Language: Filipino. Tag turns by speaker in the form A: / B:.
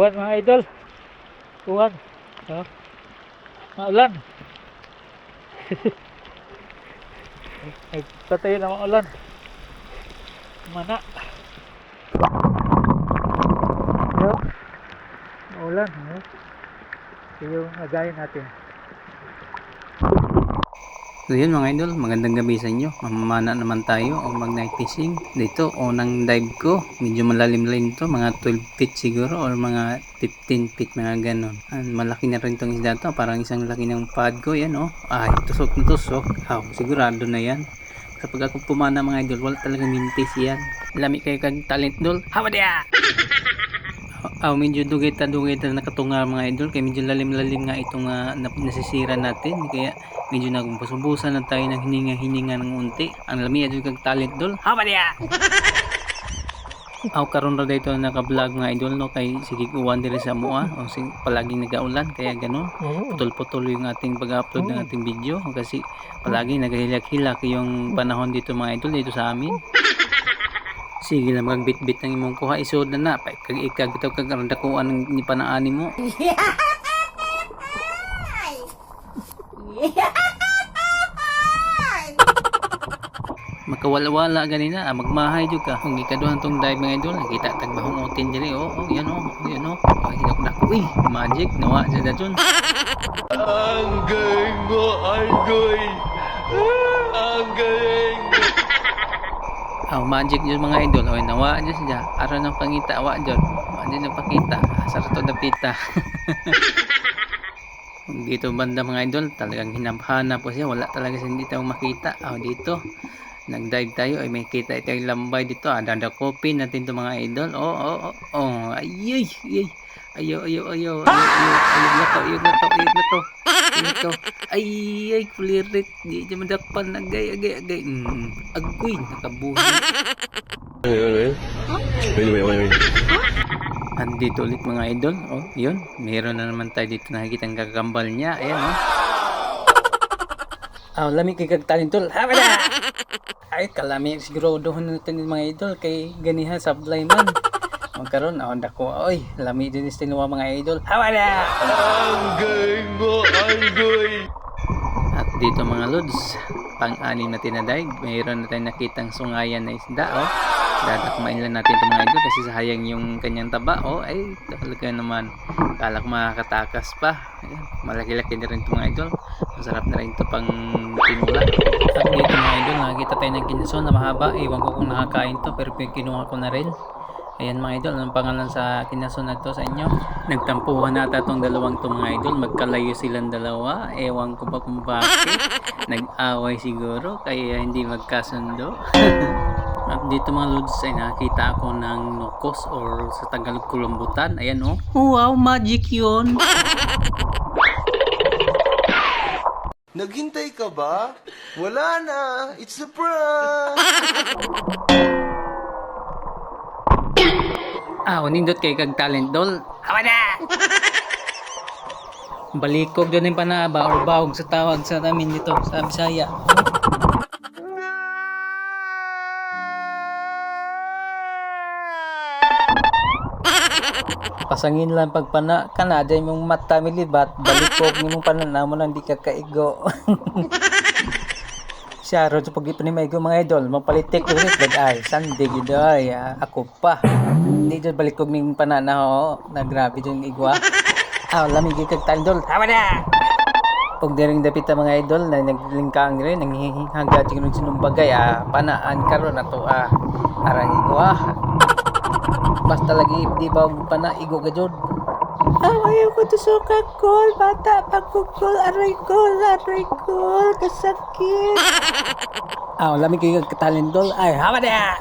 A: Uwan mga idol. Uwan. Oh. Maulan. Nagpatayo na maulan. Mana. Yo. Maulan. Ito yung agayin natin.
B: So yun mga idol, magandang gabi sa inyo. Mamamana naman tayo o mag night fishing. Dito, unang dive ko, medyo malalim-lalim to, mga 12 feet siguro or mga 15 feet, mga ganon. Malaki na rin tong isda to, parang isang laki ng pad ko, yan Ay, tusok na tusok. Sigurado na yan. Kapag ako pumana mga idol, wala talagang mintis yan. Lami kayo kag talent dol. Hawa dia! Medyo dugay-dugay nakatunga mga idol, kaya medyo lalim-lalim nga itong nasisira natin, kaya medyo nagbubusan na tayo ng hininga-hininga ng unti. Ang lami idol kag talent dol. Hawa dia! Karon ra dito naka-vlog mga idol kay sige uwan diri sa mua o palaging nagaulan kaya ganoon. Putol-putol yung ating pag-upload ng ating video kasi palagi naghihilak-hilak yung panahon dito mga idol dito sa amin. Sige lang magbit-bit ng imong kuha isod na kag ikag bitaw kag dakuan ni panaani mo. Makawala-wala ganina magmahay jud ka kung ikaduhan tong dive mga idol nakita tagbahong utin diri yan ay naku magic nawa sa dayon.
C: Ang galing mo Argoy, ang galing.
B: Magic jud mga idol nawa jud siya aron ng pangita wa jud ano nang pakita sarto na pita. Dito banda mga idol talagang hinabhana po siya wala talaga siya hindi tayo makita. Dito nag-dive tayo ay may kita tayong lambay dito dadakopin natin to mga idol. Ayaw na to ay kulirit di dyan madakpan agay agoy nakabuhay. Andito ulit mga idol yun meron na naman tayo dito nakikita ang kakambal niya ayan lamig kay kagtalin tol hawa na ay kalami siguro doon natin mga idol kay ganihan sablay man magkaroon dako lami din istinuwa mga idol hawa na
C: Ang galing mo Argoy.
B: at dito mga lods pang-anim na tinadaig mayroon na tayong nakitang sungayan na isda dadakmain lang natin ito mga idol kasi sayang yung kanyang taba ay talaga naman kala ko makakatakas pa. Ayan, malaki-laki na rin ito mga idol masarap na rin ito pang tinula. At dito mga idol nakakita tayo ng kinason na mahaba iwan ko kung nakakain to pero kinuha ko na rin. Ayan mga idol, anong pangalan sa kinason na to sa inyo? Nagtampuhan nata itong dalawang to mga idol, magkalayo silang dalawa, ewan ko ba kung bakit, nag-away siguro, kaya hindi magkasundo. At dito mga lods ay nakita ako ng nukos or sa Tagalog kulambutan, ayan wow, magic yun!
C: Naghintay ka ba? Wala na. It's a prank.
B: Nindot kay kag talent dol. Hawa na! Balikog doon yung panaba or bawag sa tawag sa namin dito sa Bisaya. Pasangin lang pagpana kanada yung mata milibat balikog nimong pananaw mo lang di ka kaigo. Siya ro sa pagdito ni Maigo mga idol mapalitik ulit ay sandig yun ay ako pa hindi dyan balikog nimong pananaw na grabe dyan igwa. Lamig kag tandol hawa na pag diring dapit mga idol na naglingkang rin nanghihinghagat yung sinumbagay panaan karon na to arang igwa basta lagi di ba pa na igo ka jod. Ayaw ko to suka kol bata pagkukol aray kol kasakit. Lamig kayo katalindol ay hawa na